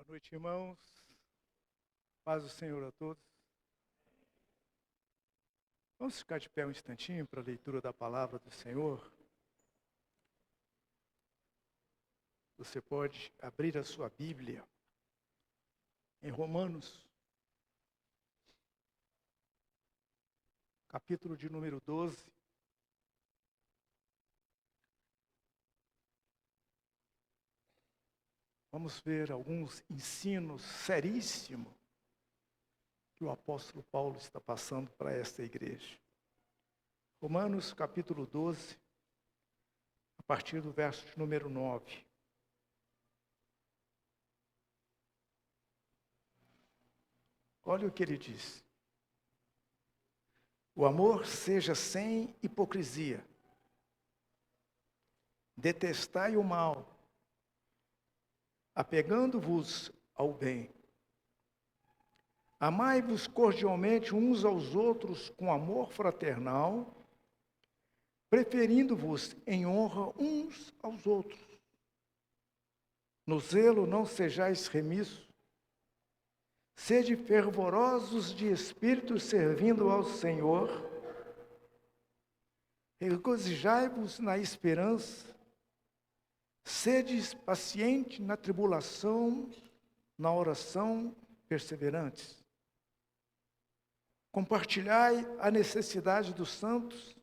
Boa noite, irmãos. Paz do Senhor a todos. Vamos ficar de pé um instantinho para a leitura da palavra do Senhor. Você pode abrir a sua Bíblia em Romanos, capítulo de número 12. Vamos ver alguns ensinos seríssimos que o apóstolo Paulo está passando para esta igreja. Romanos, capítulo 12, a partir do verso de número 9. Olha o que ele diz. O amor seja sem hipocrisia. Detestai o mal, apegando-vos ao bem. Amai-vos cordialmente uns aos outros com amor fraternal, preferindo-vos em honra uns aos outros. No zelo não sejais remissos, sede fervorosos de espírito servindo ao Senhor, regozijai-vos na esperança, sedes pacientes na tribulação, na oração perseverantes. Compartilhai a necessidade dos santos,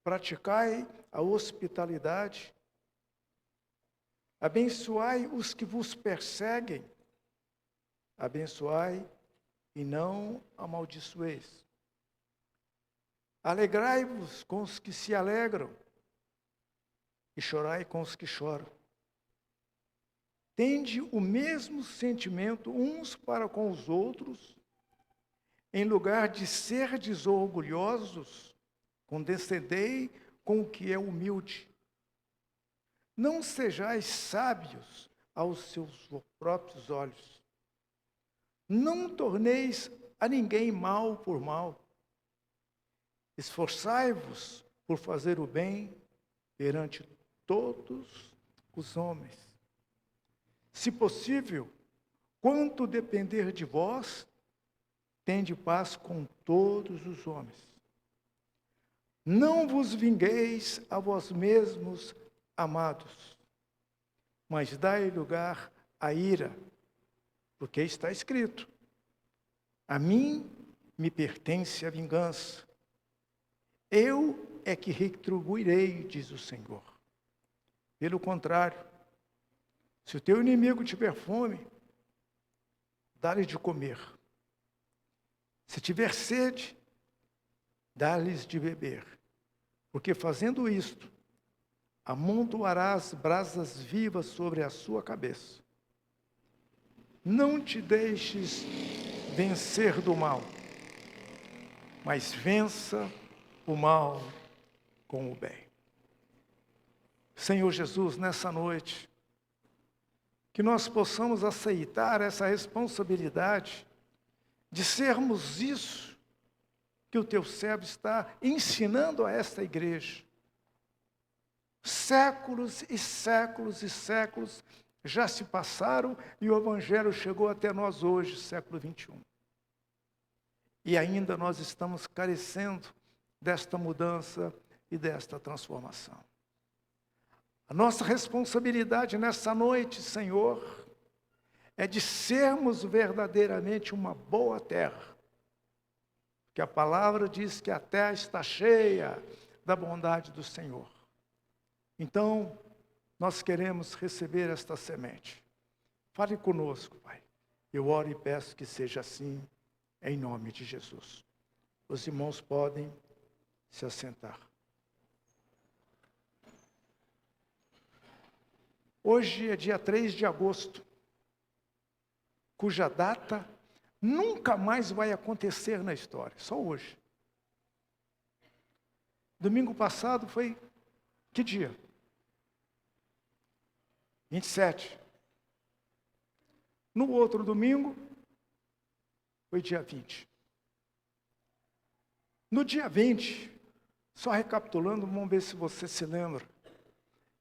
praticai a hospitalidade, abençoai os que vos perseguem, abençoai e não amaldiçoeis. Alegrai-vos com os que se alegram e chorai com os que choram. Tende o mesmo sentimento uns para com os outros, em lugar de serdes orgulhosos, condescendei com o que é humilde. Não sejais sábios aos seus próprios olhos. Não torneis a ninguém mal por mal. Esforçai-vos por fazer o bem perante todos os homens. Se possível, quanto depender de vós, tende paz com todos os homens. Não vos vingueis a vós mesmos, amados, mas dai lugar à ira, porque está escrito: a mim me pertence a vingança. Eu é que retribuirei, diz o Senhor. Pelo contrário, se o teu inimigo tiver fome, dá-lhe de comer. Se tiver sede, dá-lhes de beber. Porque fazendo isto, amontoarás brasas vivas sobre a sua cabeça. Não te deixes vencer do mal, mas vença o mal com o bem. Senhor Jesus, nessa noite, que nós possamos aceitar essa responsabilidade de sermos isso que o teu servo está ensinando a esta igreja. Séculos e séculos e séculos já se passaram e o Evangelho chegou até nós hoje, século 21. E ainda nós estamos carecendo desta mudança e desta transformação. A nossa responsabilidade nessa noite, Senhor, é de sermos verdadeiramente uma boa terra. Porque a palavra diz que a terra está cheia da bondade do Senhor. Então, nós queremos receber esta semente. Fale conosco, Pai. Eu oro e peço que seja assim, em nome de Jesus. Os irmãos podem se assentar. Hoje é dia 3 de agosto, cuja data nunca mais vai acontecer na história, só hoje. Domingo passado foi que dia? 27. No outro domingo, foi dia 20. No dia 20, só recapitulando, vamos ver se você se lembra.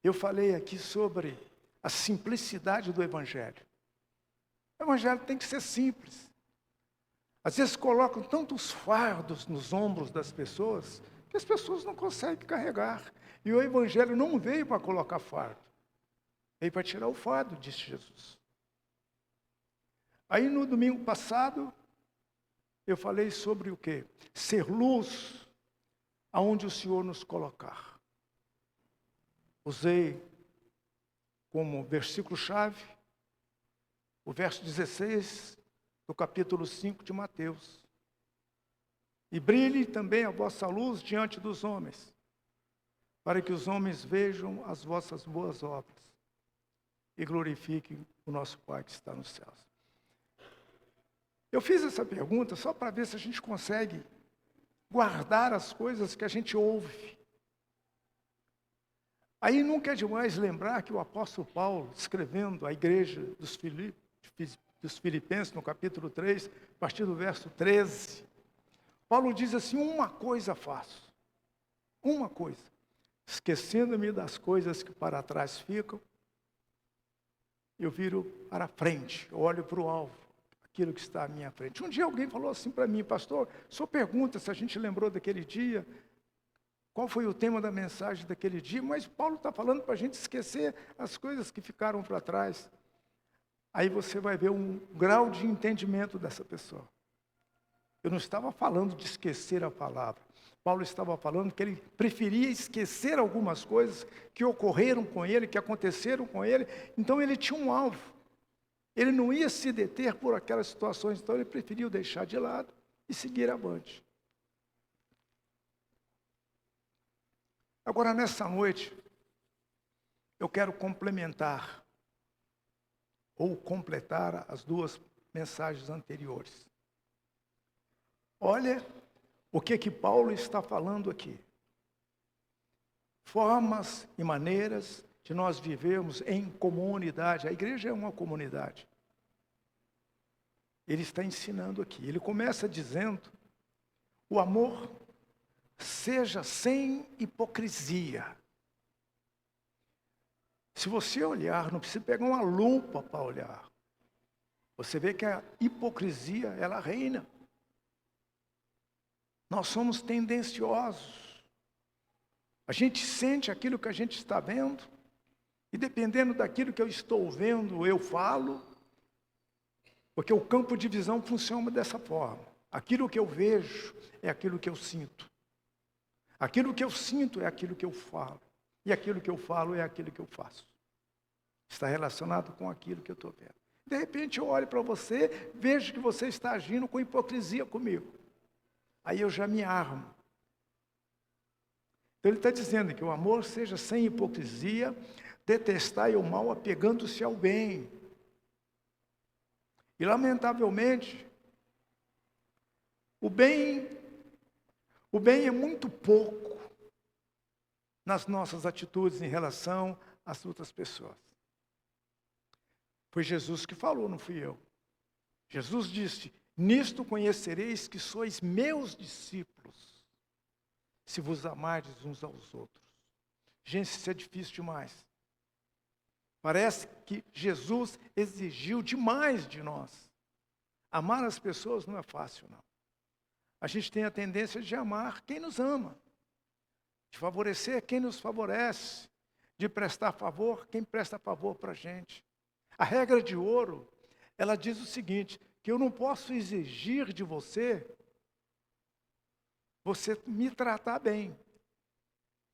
Eu falei aqui sobre a simplicidade do Evangelho. O Evangelho tem que ser simples. Às vezes colocam tantos fardos nos ombros das pessoas que as pessoas não conseguem carregar. E o Evangelho não veio para colocar fardo. Veio para tirar o fardo, disse Jesus. Aí no domingo passado, eu falei sobre o quê? Ser luz aonde o Senhor nos colocar. Usei como versículo-chave o verso 16 do capítulo 5 de Mateus. E brilhe também a vossa luz diante dos homens, para que os homens vejam as vossas boas obras e glorifiquem o nosso Pai que está nos céus. Eu fiz essa pergunta só para ver se a gente consegue guardar as coisas que a gente ouve. Aí nunca é demais lembrar que o apóstolo Paulo, escrevendo à igreja dos Filipenses, no capítulo 3, a partir do verso 13, Paulo diz assim: uma coisa faço, uma coisa, esquecendo-me das coisas que para trás ficam, eu viro para frente, eu olho para o alvo, aquilo que está à minha frente. Um dia alguém falou assim para mim: pastor, o senhor pergunta se a gente lembrou daquele dia, qual foi o tema da mensagem daquele dia, mas Paulo está falando para a gente esquecer as coisas que ficaram para trás. Aí você vai ver um grau de entendimento dessa pessoa. Eu não estava falando de esquecer a palavra. Paulo estava falando que ele preferia esquecer algumas coisas que ocorreram com ele, que aconteceram com ele. Então ele tinha um alvo. Ele não ia se deter por aquelas situações, então ele preferiu deixar de lado e seguir avante. Agora, nessa noite, eu quero complementar ou completar as duas mensagens anteriores. Olha o que Paulo está falando aqui. Formas e maneiras de nós vivermos em comunidade. A igreja é uma comunidade. Ele está ensinando aqui. Ele começa dizendo: o amor seja sem hipocrisia. Se você olhar, não precisa pegar uma lupa para olhar. Você vê que a hipocrisia, ela reina. Nós somos tendenciosos. A gente sente aquilo que a gente está vendo, e dependendo daquilo que eu estou vendo, eu falo, porque o campo de visão funciona dessa forma. Aquilo que eu vejo é aquilo que eu sinto. Aquilo que eu sinto é aquilo que eu falo. E aquilo que eu falo é aquilo que eu faço. Está relacionado com aquilo que eu estou vendo. De repente eu olho para você, vejo que você está agindo com hipocrisia comigo. Aí eu já me armo. Então ele está dizendo que o amor seja sem hipocrisia, detestai o mal apegando-se ao bem. E lamentavelmente, o bem é muito pouco nas nossas atitudes em relação às outras pessoas. Foi Jesus que falou, não fui eu. Jesus disse: nisto conhecereis que sois meus discípulos, se vos amardes uns aos outros. Gente, isso é difícil demais. Parece que Jesus exigiu demais de nós. Amar as pessoas não é fácil, não. A gente tem a tendência de amar quem nos ama, de favorecer quem nos favorece, de prestar favor quem presta favor para a gente. A regra de ouro, ela diz o seguinte, que eu não posso exigir de você me tratar bem.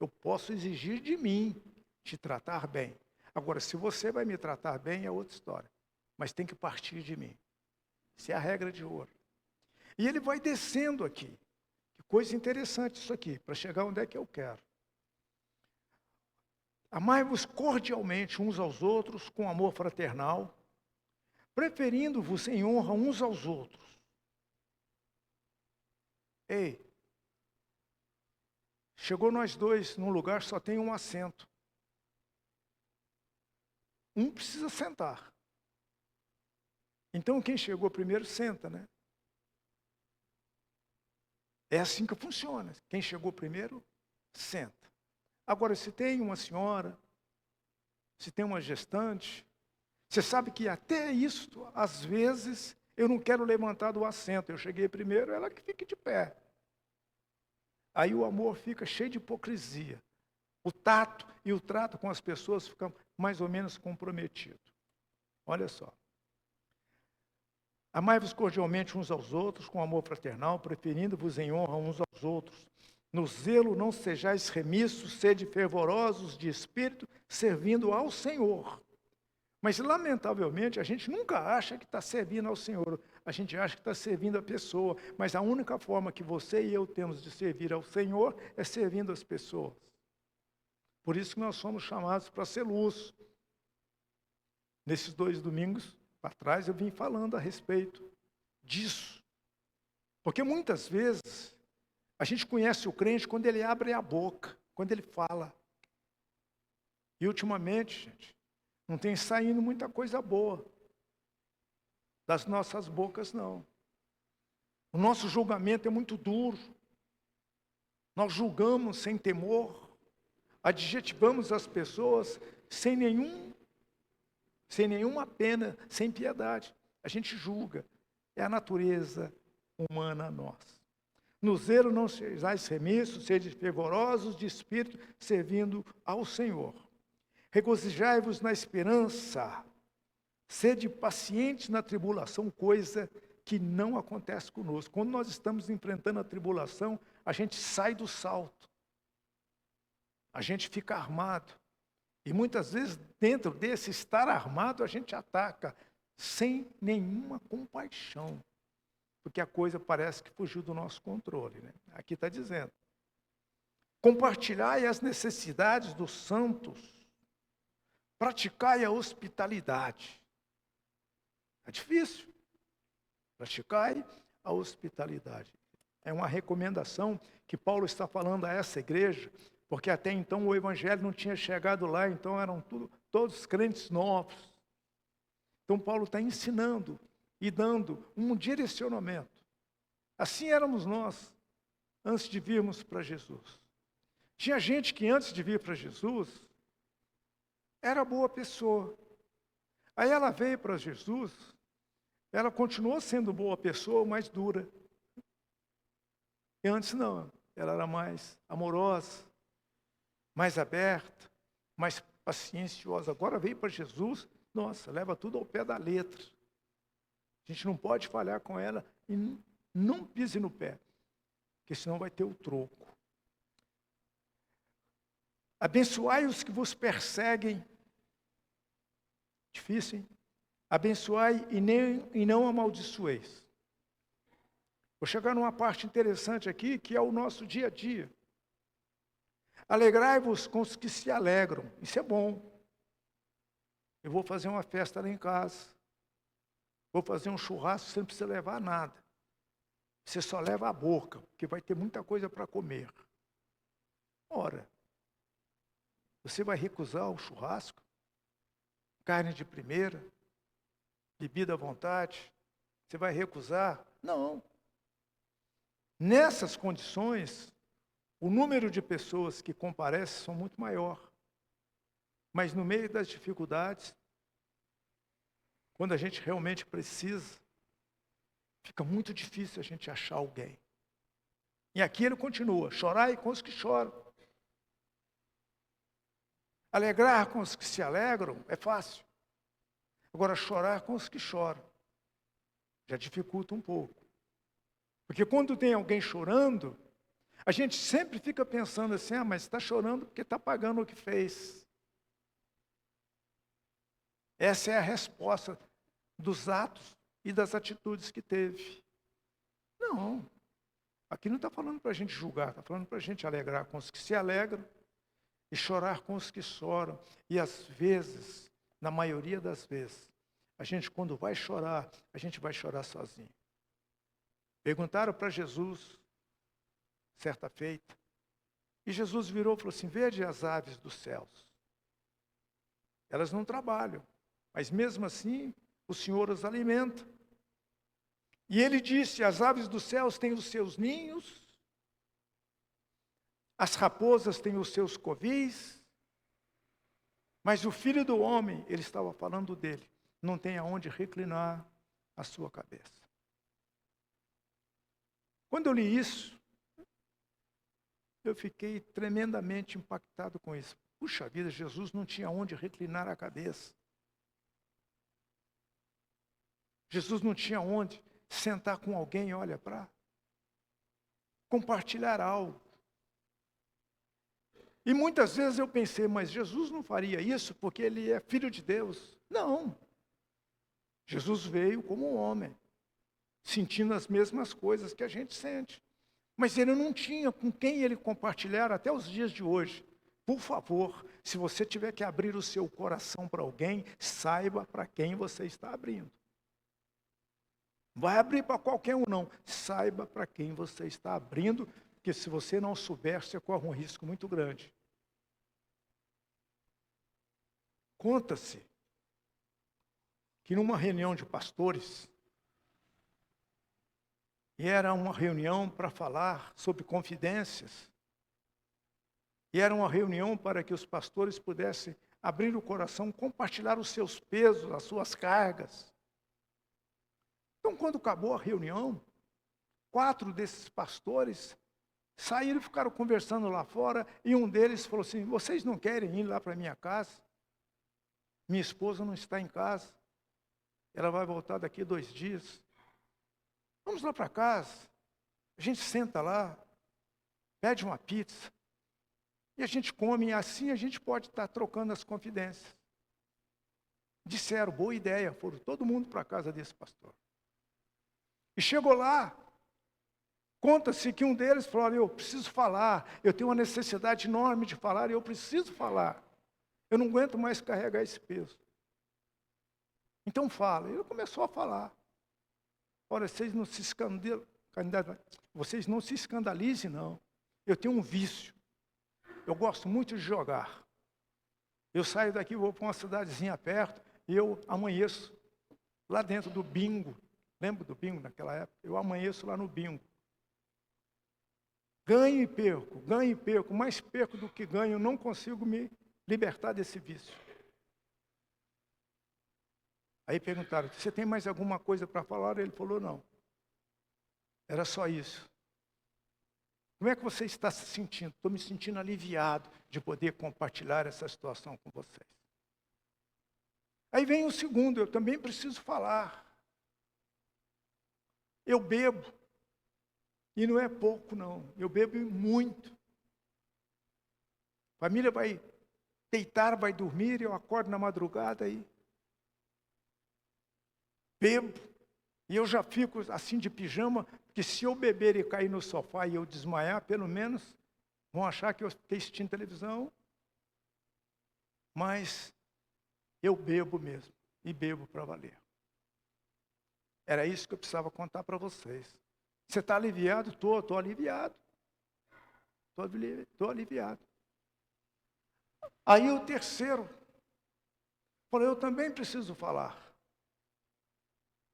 Eu posso exigir de mim te tratar bem. Agora, se você vai me tratar bem, é outra história. Mas tem que partir de mim. Essa é a regra de ouro. E ele vai descendo aqui. Que coisa interessante isso aqui, para chegar onde é que eu quero. Amai-vos cordialmente uns aos outros com amor fraternal, preferindo-vos em honra uns aos outros. Ei, chegou nós dois num lugar só tem um assento. Um precisa sentar. Então quem chegou primeiro senta, né? É assim que funciona. Quem chegou primeiro, senta. Agora, se tem uma senhora se tem uma gestante, você sabe que até isso, às vezes, eu não quero levantar do assento. Eu cheguei primeiro, ela que fique de pé. Aí o amor fica cheio de hipocrisia. O tato e o trato com as pessoas ficam mais ou menos comprometido. Olha só. Amai-vos cordialmente uns aos outros, com amor fraternal, preferindo-vos em honra uns aos outros. No zelo não sejais remissos, sede fervorosos de espírito, servindo ao Senhor. Mas, lamentavelmente, a gente nunca acha que está servindo ao Senhor. A gente acha que está servindo a pessoa. Mas a única forma que você e eu temos de servir ao Senhor é servindo as pessoas. Por isso que nós somos chamados para ser luz. Nesses 2 domingos atrás eu vim falando a respeito disso. Porque muitas vezes a gente conhece o crente quando ele abre a boca, quando ele fala. E ultimamente, gente, não tem saindo muita coisa boa das nossas bocas, não. O nosso julgamento é muito duro. Nós julgamos sem temor, adjetivamos as pessoas sem nenhuma pena, sem piedade. A gente julga. É a natureza humana nossa. No zelo não sejais remissos, sede fervorosos de espírito, servindo ao Senhor. Regozijai-vos na esperança, sede pacientes na tribulação, coisa que não acontece conosco. Quando nós estamos enfrentando a tribulação, a gente sai do salto. A gente fica armado. E muitas vezes, dentro desse estar armado, a gente ataca sem nenhuma compaixão. Porque a coisa parece que fugiu do nosso controle, né? Aqui está dizendo. Compartilhai as necessidades dos santos. Praticai a hospitalidade. É difícil. Praticai a hospitalidade. É uma recomendação que Paulo está falando a essa igreja, porque até então o evangelho não tinha chegado lá, então eram todos crentes novos. Então Paulo está ensinando e dando um direcionamento. Assim éramos nós, antes de virmos para Jesus. Tinha gente que antes de vir para Jesus, era boa pessoa. Aí ela veio para Jesus, ela continuou sendo boa pessoa, mas dura. E antes não, ela era mais amorosa, mais aberta, mais pacienciosa. Agora veio para Jesus, nossa, leva tudo ao pé da letra. A gente não pode falhar com ela e não pise no pé, porque senão vai ter o troco. Abençoai os que vos perseguem. Difícil, hein? Abençoai e não amaldiçoeis. Vou chegar numa parte interessante aqui, que é o nosso dia a dia. Alegrai-vos com os que se alegram. Isso é bom. Eu vou fazer uma festa lá em casa. Vou fazer um churrasco, você não precisa levar nada. Você só leva a boca, porque vai ter muita coisa para comer. Ora, você vai recusar o churrasco? Carne de primeira? Bebida à vontade? Você vai recusar? Não. Nessas condições, o número de pessoas que comparecem são muito maior. Mas no meio das dificuldades, quando a gente realmente precisa, fica muito difícil a gente achar alguém. E aqui ele continua, chorai com os que choram. Alegrar com os que se alegram é fácil. Agora, chorar com os que choram já dificulta um pouco. Porque quando tem alguém chorando, a gente sempre fica pensando assim, mas está chorando porque está pagando o que fez. Essa é a resposta dos atos e das atitudes que teve. Não. Aqui não está falando para a gente julgar, está falando para a gente alegrar com os que se alegram e chorar com os que choram. E às vezes, na maioria das vezes, a gente quando vai chorar, a gente vai chorar sozinho. Perguntaram para Jesus, certa feita, e Jesus virou e falou assim, vede as aves dos céus. Elas não trabalham, mas mesmo assim, o Senhor as alimenta. E ele disse, as aves dos céus têm os seus ninhos, as raposas têm os seus covis, Mas o Filho do Homem, ele estava falando dele, não tem aonde reclinar a sua cabeça. Quando eu li isso, eu fiquei tremendamente impactado com isso. Puxa vida, Jesus não tinha onde reclinar a cabeça. Jesus não tinha onde sentar com alguém, olha, para compartilhar algo. E muitas vezes eu pensei, mas Jesus não faria isso porque ele é filho de Deus. Não. Jesus veio como um homem, sentindo as mesmas coisas que a gente sente. Mas ele não tinha com quem ele compartilhar até os dias de hoje. Por favor, se você tiver que abrir o seu coração para alguém, saiba para quem você está abrindo. Vai abrir para qualquer um não. Saiba para quem você está abrindo, porque se você não souber, você corre um risco muito grande. Conta-se que numa reunião de pastores, e era uma reunião para falar sobre confidências, e era uma reunião para que os pastores pudessem abrir o coração, compartilhar os seus pesos, as suas cargas. Então, quando acabou a reunião, 4 desses pastores saíram e ficaram conversando lá fora, e um deles falou assim, vocês não querem ir lá para a minha casa? Minha esposa não está em casa, ela vai voltar daqui 2 dias. Vamos lá para casa, a gente senta lá, pede uma pizza, e a gente come, e assim a gente pode estar trocando as confidências. Disseram, boa ideia, foram todo mundo para a casa desse pastor. E chegou lá, conta-se que um deles falou, olha, eu preciso falar, eu tenho uma necessidade enorme de falar, e eu preciso falar. Eu não aguento mais carregar esse peso. Então fala. Ele começou a falar. Olha, vocês não se escandalizem, não. Eu tenho um vício. Eu gosto muito de jogar. Eu saio daqui, vou para uma cidadezinha perto, e eu amanheço lá dentro do bingo. Lembra do bingo naquela época? Eu amanheço lá no bingo. Ganho e perco, mais perco do que ganho, não consigo me libertar desse vício. Aí perguntaram, você tem mais alguma coisa para falar? Ele falou, não. Era só isso. Como é que você está se sentindo? Estou me sentindo aliviado de poder compartilhar essa situação com vocês. Aí vem o segundo, eu também preciso falar. Eu bebo. E não é pouco, não. Eu bebo muito. A família vai deitar, vai dormir, eu acordo na madrugada e bebo. E eu já fico assim de pijama, porque se eu beber e cair no sofá e eu desmaiar, pelo menos vão achar que eu fiquei assistindo televisão. Mas eu bebo mesmo, e bebo para valer. Era isso que eu precisava contar para vocês. Você está aliviado? Estou aliviado. Estou aliviado. Aí o terceiro falou, eu também preciso falar.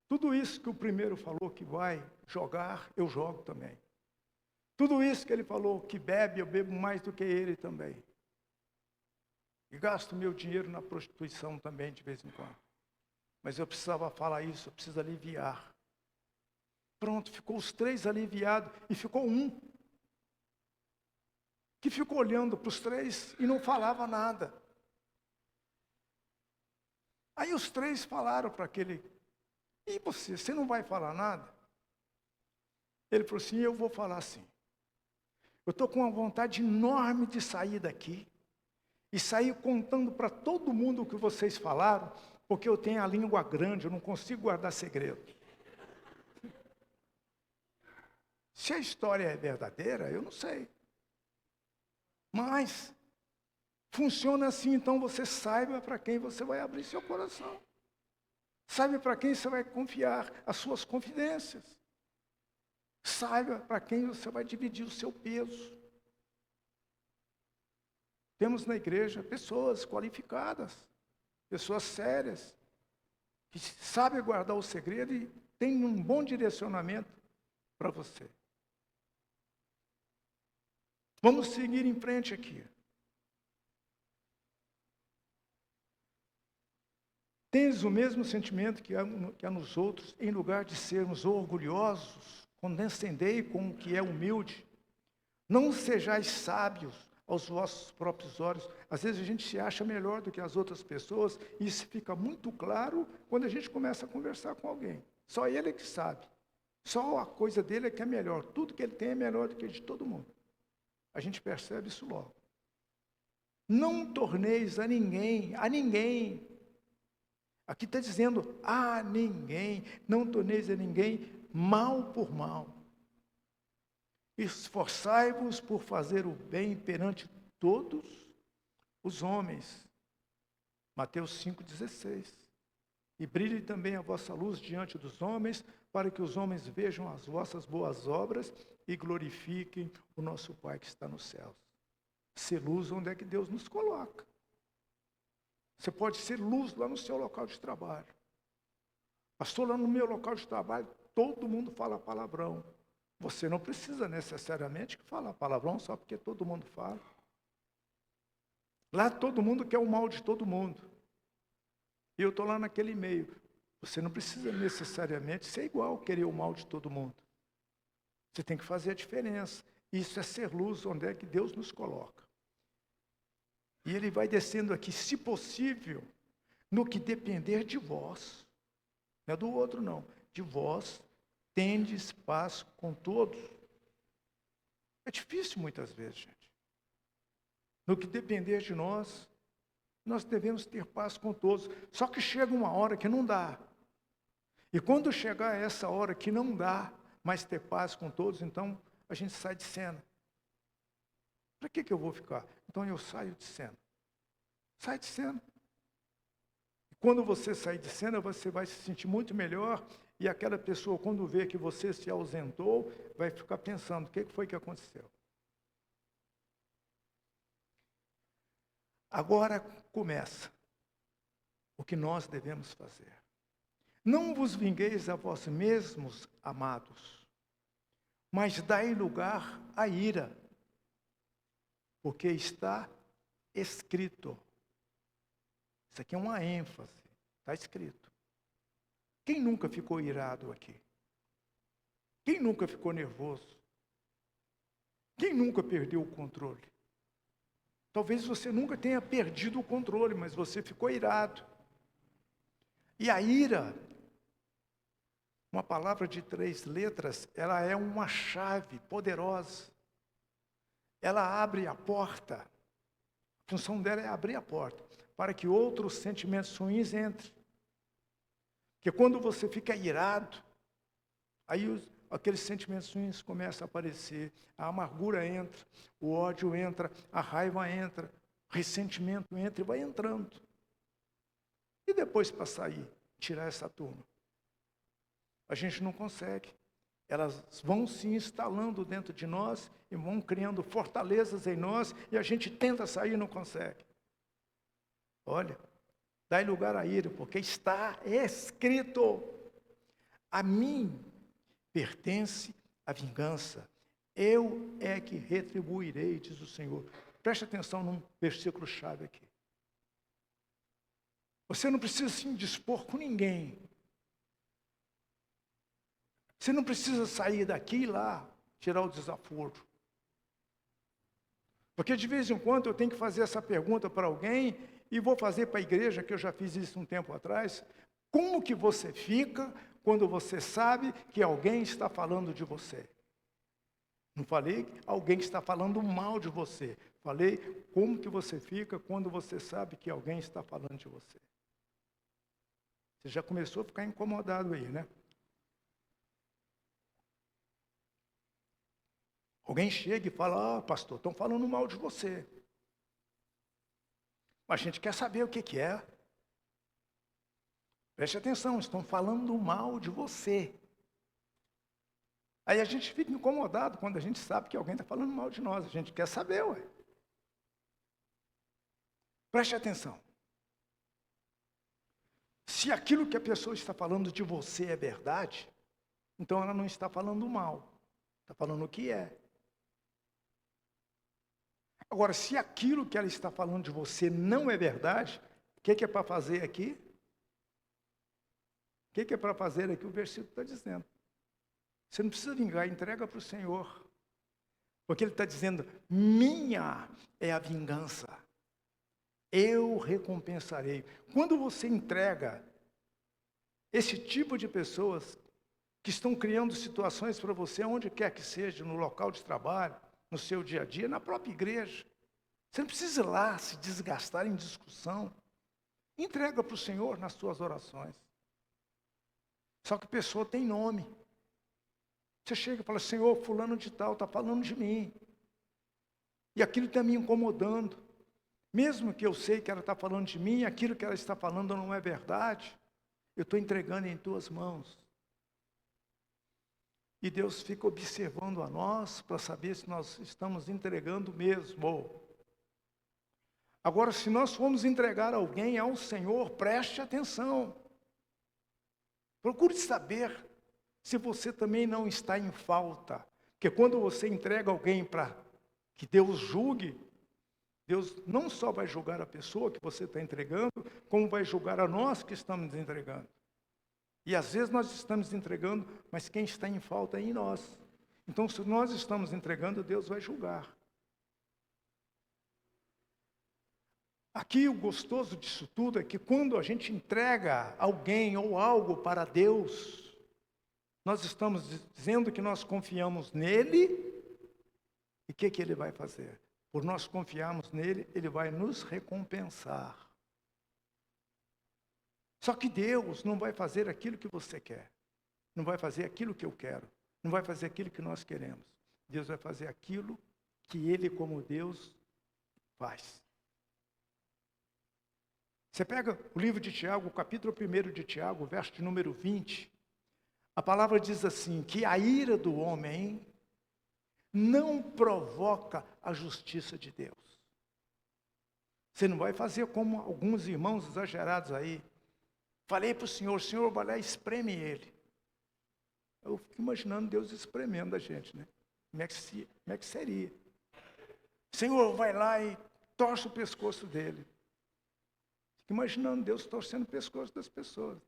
Tudo isso que o primeiro falou que vai jogar, eu jogo também. Tudo isso que ele falou que bebe, eu bebo mais do que ele também. E gasto meu dinheiro na prostituição também de vez em quando. Mas eu precisava falar isso, eu preciso aliviar. Pronto, ficou os 3 aliviados e ficou um que ficou olhando para os 3 e não falava nada. Aí os 3 falaram para aquele, e você não vai falar nada? Ele falou assim, eu vou falar sim. Eu estou com uma vontade enorme de sair daqui e sair contando para todo mundo o que vocês falaram, porque eu tenho a língua grande, eu não consigo guardar segredo. Se a história é verdadeira, eu não sei. Mas funciona assim, então você saiba para quem você vai abrir seu coração. Saiba para quem você vai confiar as suas confidências. Saiba para quem você vai dividir o seu peso. Temos na igreja pessoas qualificadas, pessoas sérias, que sabem guardar o segredo e têm um bom direcionamento para você. Vamos seguir em frente aqui. Tendes o mesmo sentimento que há nos outros, em lugar de sermos orgulhosos, condescendei com o que é humilde. Não sejais sábios aos vossos próprios olhos. Às vezes a gente se acha melhor do que as outras pessoas, e isso fica muito claro quando a gente começa a conversar com alguém. Só ele é que sabe. Só a coisa dele é que é melhor. Tudo que ele tem é melhor do que de todo mundo. A gente percebe isso logo. Não torneis a ninguém. Aqui está dizendo a ninguém. Não torneis a ninguém mal por mal. Esforçai-vos por fazer o bem perante todos os homens. Mateus 5,16. E brilhe também a vossa luz diante dos homens, para que os homens vejam as vossas boas obras e glorifiquem o nosso Pai que está nos céus. Ser luz onde é que Deus nos coloca. Você pode ser luz lá no seu local de trabalho. Pastor, lá no meu local de trabalho, todo mundo fala palavrão. Você não precisa necessariamente falar palavrão só porque todo mundo fala. Lá todo mundo quer o mal de todo mundo. E eu estou lá naquele meio. Você não precisa necessariamente ser igual, querer o mal de todo mundo. Você tem que fazer a diferença. Isso é ser luz onde é que Deus nos coloca. E ele vai descendo aqui, se possível, no que depender de vós. Não é do outro, não. De vós. Tendes paz com todos. É difícil muitas vezes, gente. No que depender de nós, nós devemos ter paz com todos. Só que chega uma hora que não dá. E quando chegar essa hora que não dá mais ter paz com todos, então a gente sai de cena. Para que eu vou ficar? Então eu saio de cena. Sai de cena. E quando você sair de cena, você vai se sentir muito melhor. E aquela pessoa, quando vê que você se ausentou, vai ficar pensando, o que foi que aconteceu? Agora começa o que nós devemos fazer. Não vos vingueis a vós mesmos, amados, mas dai lugar à ira, porque está escrito. Isso aqui é uma ênfase, está escrito. Quem nunca ficou irado aqui? Quem nunca ficou nervoso? Quem nunca perdeu o controle? Talvez você nunca tenha perdido o controle, mas você ficou irado. E a ira, uma palavra de 3 letras, ela é uma chave poderosa. Ela abre a porta. A função dela é abrir a porta, para que outros sentimentos ruins entrem. Porque quando você fica irado, aí aqueles sentimentos ruins começam a aparecer. A amargura entra, o ódio entra, a raiva entra, o ressentimento entra e vai entrando. E depois para sair, tirar essa turma? A gente não consegue. Elas vão se instalando dentro de nós e vão criando fortalezas em nós e a gente tenta sair e não consegue. Olha, dai lugar à ira, porque está escrito: a mim pertence a vingança, eu é que retribuirei, diz o Senhor. Preste atenção num versículo-chave aqui. Você não precisa se indispor com ninguém. Você não precisa sair daqui e lá, tirar o desaforo. Porque de vez em quando eu tenho que fazer essa pergunta para alguém, e vou fazer para a igreja, que eu já fiz isso um tempo atrás. Como que você fica quando você sabe que alguém está falando de você? Não falei que alguém está falando mal de você. Falei como que você fica quando você sabe que alguém está falando de você. Você já começou a ficar incomodado aí, né? Alguém chega e fala, pastor, estão falando mal de você. Mas a gente quer saber o que é. Preste atenção, estão falando mal de você. Aí a gente fica incomodado quando a gente sabe que alguém está falando mal de nós. A gente quer saber, ué. Preste atenção. Se aquilo que a pessoa está falando de você é verdade, então ela não está falando mal. Está falando o que é. Agora, se aquilo que ela está falando de você não é verdade, o que é para fazer aqui? O que é para fazer aqui? O versículo está dizendo. Você não precisa vingar, entrega para o Senhor. Porque Ele está dizendo, minha é a vingança. Eu recompensarei. Quando você entrega esse tipo de pessoas que estão criando situações para você, onde quer que seja, no local de trabalho, no seu dia a dia, na própria igreja. Você não precisa ir lá se desgastar em discussão. Entrega para o Senhor nas suas orações. Só que a pessoa tem nome. Você chega e fala, Senhor, fulano de tal está falando de mim. E aquilo está me incomodando. Mesmo que eu sei que ela está falando de mim, aquilo que ela está falando não é verdade, eu estou entregando em tuas mãos. E Deus fica observando a nós para saber se nós estamos entregando mesmo. Agora, se nós formos entregar alguém ao Senhor, preste atenção. Procure saber se você também não está em falta. Porque quando você entrega alguém para que Deus julgue, Deus não só vai julgar a pessoa que você está entregando, como vai julgar a nós que estamos entregando. E às vezes nós estamos entregando, mas quem está em falta é em nós. Então, se nós estamos entregando, Deus vai julgar. Aqui o gostoso disso tudo é que quando a gente entrega alguém ou algo para Deus, nós estamos dizendo que nós confiamos nele, e o que ele vai fazer? Por nós confiarmos nele, ele vai nos recompensar. Só que Deus não vai fazer aquilo que você quer, não vai fazer aquilo que eu quero, não vai fazer aquilo que nós queremos. Deus vai fazer aquilo que ele, como Deus, faz. Você pega o livro de Tiago, o capítulo 1 de Tiago, verso de número 20. A palavra diz assim, que a ira do homem não provoca a justiça de Deus. Você não vai fazer como alguns irmãos exagerados aí. Falei para o Senhor vai lá e espreme ele. Eu fico imaginando Deus espremendo a gente, né? Como é que seria? Senhor, vai lá e torce o pescoço dele. Fico imaginando Deus torcendo o pescoço das pessoas.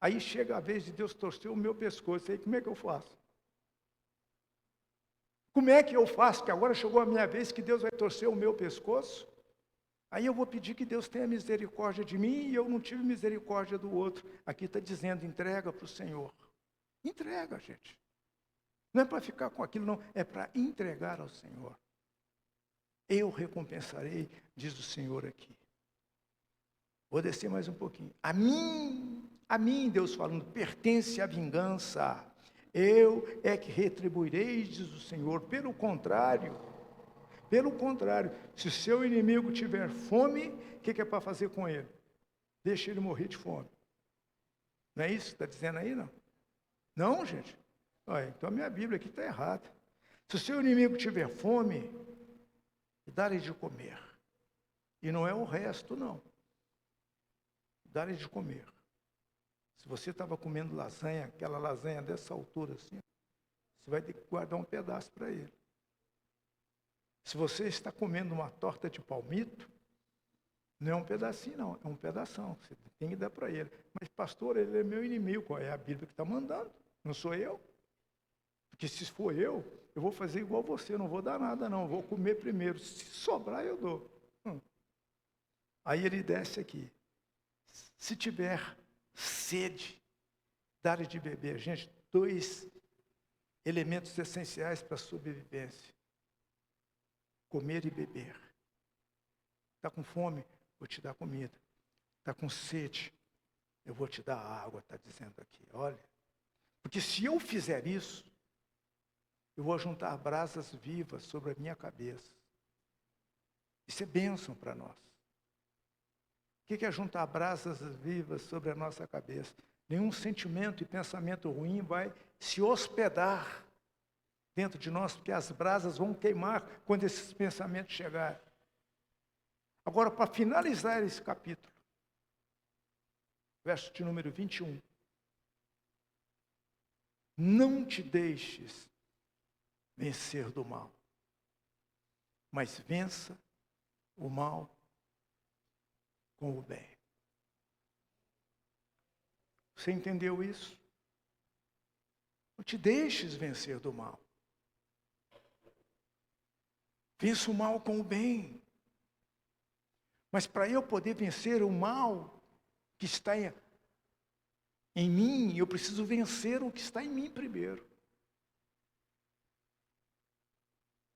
Aí chega a vez de Deus torcer o meu pescoço. Aí como é que eu faço? Como é que eu faço? Que agora chegou a minha vez que Deus vai torcer o meu pescoço? Aí eu vou pedir que Deus tenha misericórdia de mim e eu não tive misericórdia do outro. Aqui está dizendo, entrega para o Senhor. Entrega, gente. Não é para ficar com aquilo, não. É para entregar ao Senhor. Eu recompensarei, diz o Senhor aqui. Vou descer mais um pouquinho. A mim, Deus falando, pertence a vingança. Eu é que retribuirei, diz o Senhor. Pelo contrário, se seu inimigo tiver fome, o que é para fazer com ele? Deixa ele morrer de fome. Não é isso que está dizendo aí, não? Não, gente? Olha, então a minha Bíblia aqui está errada. Se o seu inimigo tiver fome, dá-lhe de comer. E não é o resto, não. Dá-lhe de comer. Se você estava comendo lasanha, aquela lasanha dessa altura assim, você vai ter que guardar um pedaço para ele. Se você está comendo uma torta de palmito, não é um pedacinho, não, é um pedação. Você tem que dar para ele. Mas, pastor, ele é meu inimigo. Qual é a Bíblia que está mandando? Não sou eu. Porque se for eu vou fazer igual você, não vou dar nada, não. Vou comer primeiro. Se sobrar, eu dou. Aí ele desce aqui. Se tiver sede, dá-lhe de beber. Gente, 2 elementos essenciais para a sobrevivência. Comer e beber. Está com fome? Vou te dar comida. Está com sede? Eu vou te dar água, está dizendo aqui. Olha, porque se eu fizer isso, eu vou juntar brasas vivas sobre a minha cabeça. Isso é bênção para nós. O que é juntar brasas vivas sobre a nossa cabeça? Nenhum sentimento e pensamento ruim vai se hospedar dentro de nós, porque as brasas vão queimar quando esses pensamentos chegarem. Agora, para finalizar esse capítulo, verso de número 21. Não te deixes vencer do mal, mas vença o mal com o bem. Você entendeu isso? Não te deixes vencer do mal. Vença o mal com o bem. Mas para eu poder vencer o mal que está em mim, eu preciso vencer o que está em mim primeiro.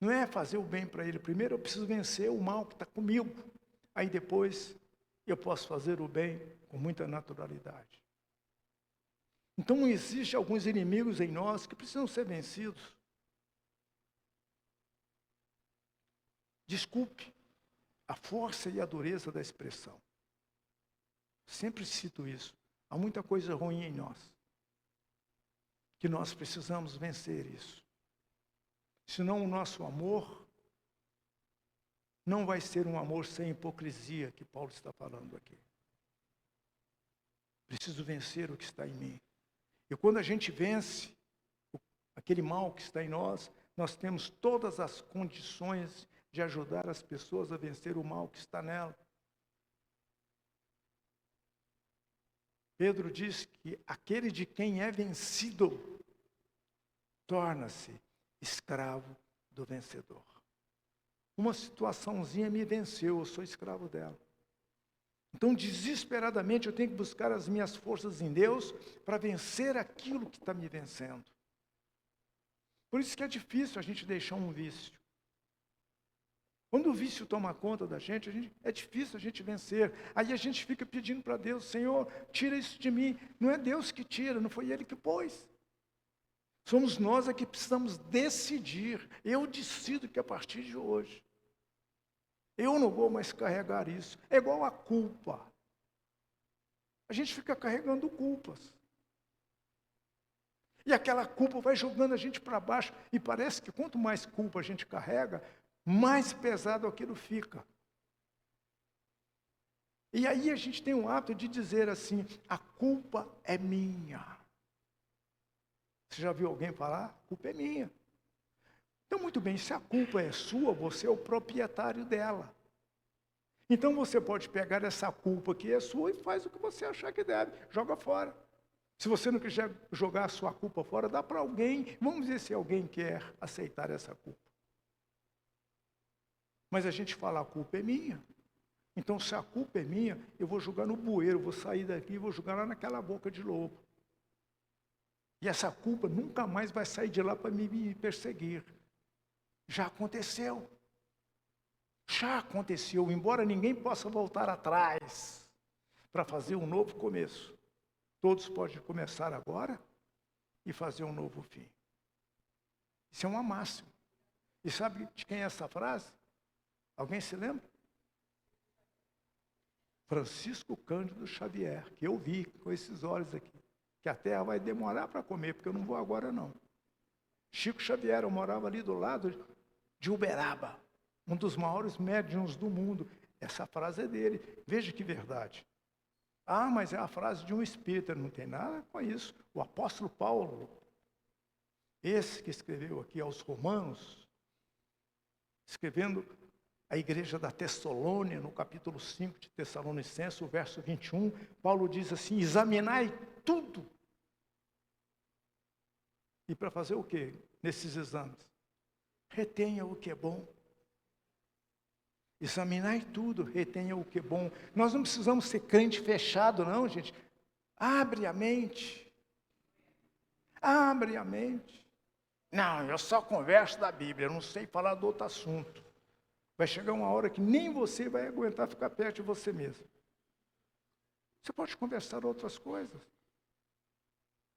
Não é fazer o bem para ele. Primeiro eu preciso vencer o mal que está comigo. Aí depois eu posso fazer o bem com muita naturalidade. Então existem alguns inimigos em nós que precisam ser vencidos. Desculpe a força e a dureza da expressão. Sempre cito isso. Há muita coisa ruim em nós, que nós precisamos vencer isso. Senão o nosso amor não vai ser um amor sem hipocrisia, que Paulo está falando aqui. Preciso vencer o que está em mim. E quando a gente vence aquele mal que está em nós, nós temos todas as condições de ajudar as pessoas a vencer o mal que está nela. Pedro diz que aquele de quem é vencido torna-se escravo do vencedor. Uma situaçãozinha me venceu, eu sou escravo dela. Então, desesperadamente, eu tenho que buscar as minhas forças em Deus para vencer aquilo que está me vencendo. Por isso que é difícil a gente deixar um vício. Quando o vício toma conta da gente, é difícil a gente vencer. Aí a gente fica pedindo para Deus, Senhor, tira isso de mim. Não é Deus que tira, não foi Ele que pôs. Somos nós que precisamos decidir. Eu decido que a partir de hoje, eu não vou mais carregar isso. É igual a culpa. A gente fica carregando culpas. E aquela culpa vai jogando a gente para baixo. E parece que quanto mais culpa a gente carrega, mais pesado aquilo fica. E aí a gente tem o hábito de dizer assim, a culpa é minha. Você já viu alguém falar? A culpa é minha. Então, muito bem, se a culpa é sua, você é o proprietário dela. Então, você pode pegar essa culpa que é sua e faz o que você achar que deve. Joga fora. Se você não quiser jogar a sua culpa fora, dá para alguém. Vamos ver se alguém quer aceitar essa culpa. Mas a gente fala, a culpa é minha. Então, se a culpa é minha, eu vou jogar no bueiro, vou sair daqui e vou jogar lá naquela boca de lobo. E essa culpa nunca mais vai sair de lá para me perseguir. Já aconteceu. Já aconteceu, embora ninguém possa voltar atrás para fazer um novo começo. Todos podem começar agora e fazer um novo fim. Isso é uma máxima. E sabe de quem é essa frase? Alguém se lembra? Francisco Cândido Xavier, que eu vi com esses olhos aqui. Que a terra vai demorar para comer, porque eu não vou agora não. Chico Xavier, eu morava ali do lado de Uberaba, um dos maiores médiuns do mundo. Essa frase é dele. Veja que verdade. Ah, mas é a frase de um espírita, não tem nada com isso. O apóstolo Paulo, esse que escreveu aqui aos Romanos, escrevendo a igreja da Tessalônia, no capítulo 5 de Tessalonicenses, o verso 21, Paulo diz assim, examinai tudo. E para fazer o quê nesses exames? Retenha o que é bom. Examinai tudo, retenha o que é bom. Nós não precisamos ser crente fechado, não, gente. Abre a mente. Abre a mente. Não, eu só converso da Bíblia, eu não sei falar de outro assunto. Vai chegar uma hora que nem você vai aguentar ficar perto de você mesmo. Você pode conversar outras coisas.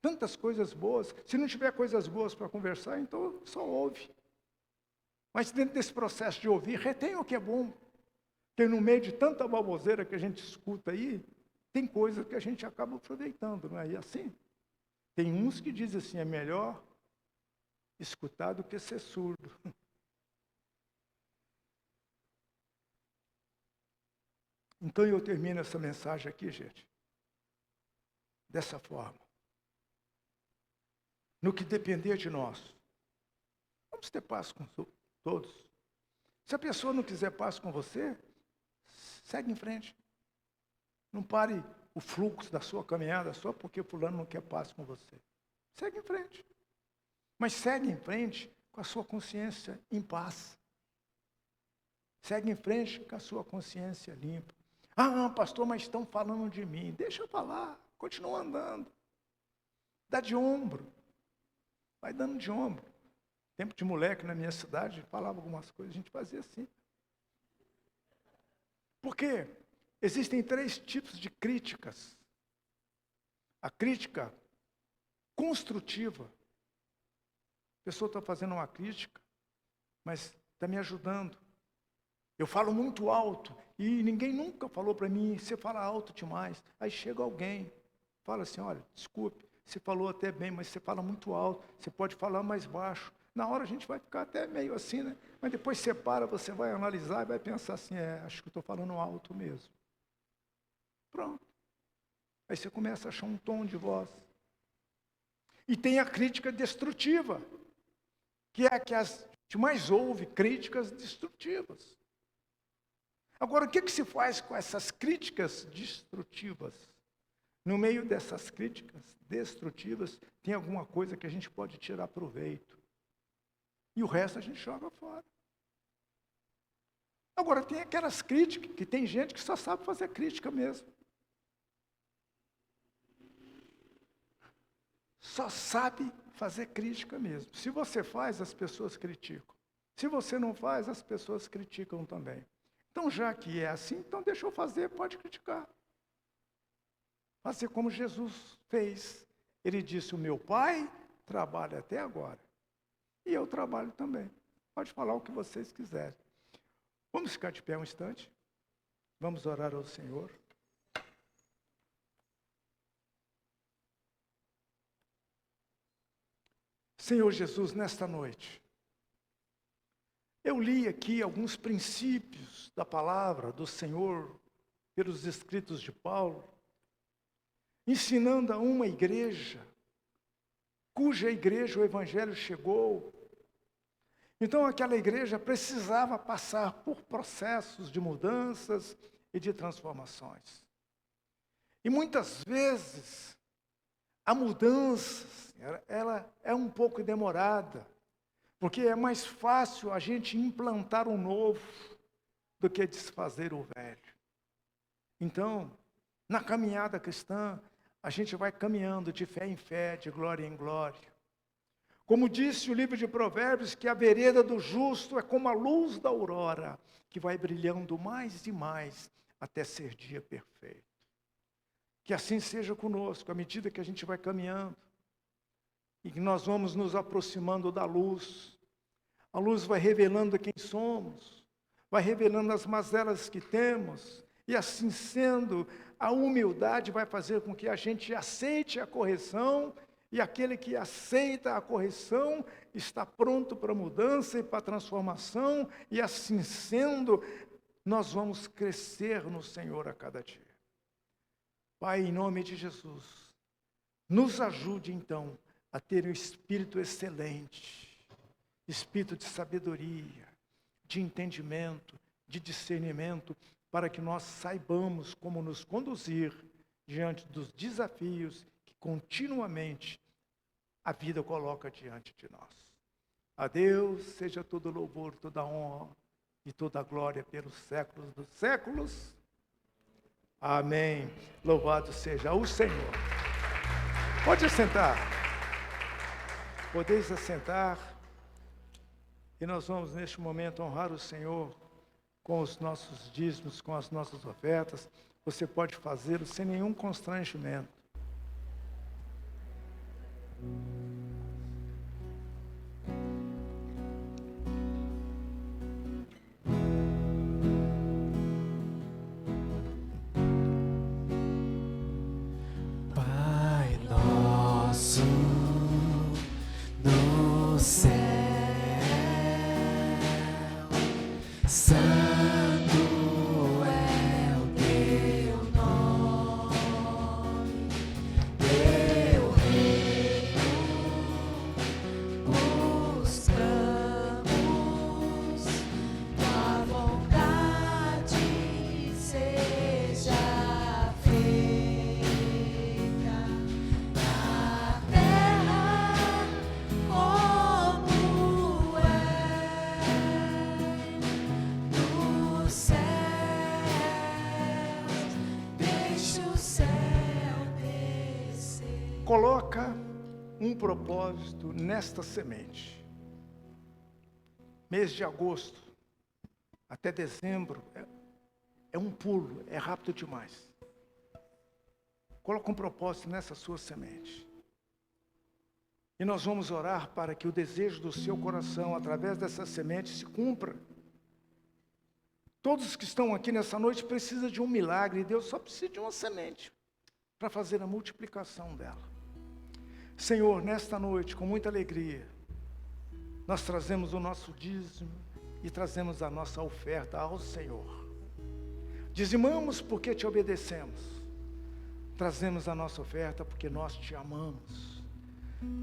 Tantas coisas boas. Se não tiver coisas boas para conversar, então só ouve. Mas dentro desse processo de ouvir, retém o que é bom. Porque no meio de tanta baboseira que a gente escuta aí, tem coisas que a gente acaba aproveitando, não é? E assim, tem uns que dizem assim, é melhor escutar do que ser surdo. Então eu termino essa mensagem aqui, gente, dessa forma. No que depender de nós, vamos ter paz com todos. Se a pessoa não quiser paz com você, segue em frente. Não pare o fluxo da sua caminhada só porque fulano não quer paz com você. Segue em frente. Mas segue em frente com a sua consciência em paz. Segue em frente com a sua consciência limpa. Ah, pastor, mas estão falando de mim. Deixa eu falar, continua andando. Dá de ombro. Vai dando de ombro. Tempo de moleque na minha cidade, falava algumas coisas, a gente fazia assim. Por quê? Existem 3 tipos de críticas. A crítica construtiva. A pessoa está fazendo uma crítica, mas está me ajudando. Eu falo muito alto e ninguém nunca falou para mim, você fala alto demais. Aí chega alguém, fala assim, olha, desculpe, você falou até bem, mas você fala muito alto, você pode falar mais baixo. Na hora a gente vai ficar até meio assim, né? Mas depois você para, você vai analisar e vai pensar assim, acho que eu estou falando alto mesmo. Pronto. Aí você começa a achar um tom de voz. E tem a crítica destrutiva, que é a que a gente mais ouve, críticas destrutivas. Agora, o que se faz com essas críticas destrutivas? No meio dessas críticas destrutivas, tem alguma coisa que a gente pode tirar proveito. E o resto a gente joga fora. Agora, tem aquelas críticas, que tem gente que só sabe fazer crítica mesmo. Só sabe fazer crítica mesmo. Se você faz, as pessoas criticam. Se você não faz, as pessoas criticam também. Então, já que é assim, então deixa eu fazer, pode criticar. Fazer como Jesus fez. Ele disse, o meu Pai trabalha até agora. E eu trabalho também. Pode falar o que vocês quiserem. Vamos ficar de pé um instante? Vamos orar ao Senhor. Senhor Jesus, nesta noite, eu li aqui alguns princípios da palavra do Senhor, pelos escritos de Paulo, ensinando a uma igreja, cuja igreja o Evangelho chegou. Então aquela igreja precisava passar por processos de mudanças e de transformações. E muitas vezes, a mudança, ela é um pouco demorada, porque é mais fácil a gente implantar o novo do que desfazer o velho. Então, na caminhada cristã, a gente vai caminhando de fé em fé, de glória em glória. Como disse o livro de Provérbios, que a vereda do justo é como a luz da aurora, que vai brilhando mais e mais até ser dia perfeito. Que assim seja conosco, à medida que a gente vai caminhando, e que nós vamos nos aproximando da luz. A luz vai revelando quem somos, vai revelando as mazelas que temos, e assim sendo, a humildade vai fazer com que a gente aceite a correção, e aquele que aceita a correção está pronto para a mudança e para a transformação, e assim sendo, nós vamos crescer no Senhor a cada dia. Pai, em nome de Jesus, nos ajude então a ter um espírito excelente, espírito de sabedoria, de entendimento, de discernimento, para que nós saibamos como nos conduzir diante dos desafios que continuamente a vida coloca diante de nós. A Deus seja todo louvor, toda honra e toda glória pelos séculos dos séculos. Amém. Louvado seja o Senhor. Pode assentar. Podeis assentar. E nós vamos neste momento honrar o Senhor com os nossos dízimos, com as nossas ofertas. Você pode fazê-lo sem nenhum constrangimento. Pai nosso no céu, santo é o teu nome, teu reino buscamos, tua vontade seja feita. coloca um propósito nesta semente. Mês de agosto até dezembro é um pulo, é rápido demais. Coloca um propósito nessa sua semente. E nós vamos orar para que o desejo do seu coração, através dessa semente, se cumpra. Todos que estão aqui nessa noite precisam de um milagre, e Deus só precisa de uma semente para fazer a multiplicação dela. Senhor, nesta noite, com muita alegria, nós trazemos o nosso dízimo e trazemos a nossa oferta ao Senhor. Dizimamos porque te obedecemos. Trazemos a nossa oferta porque nós te amamos.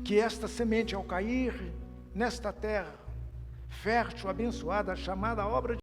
Que esta semente, ao cair nesta terra fértil, abençoada, chamada obra de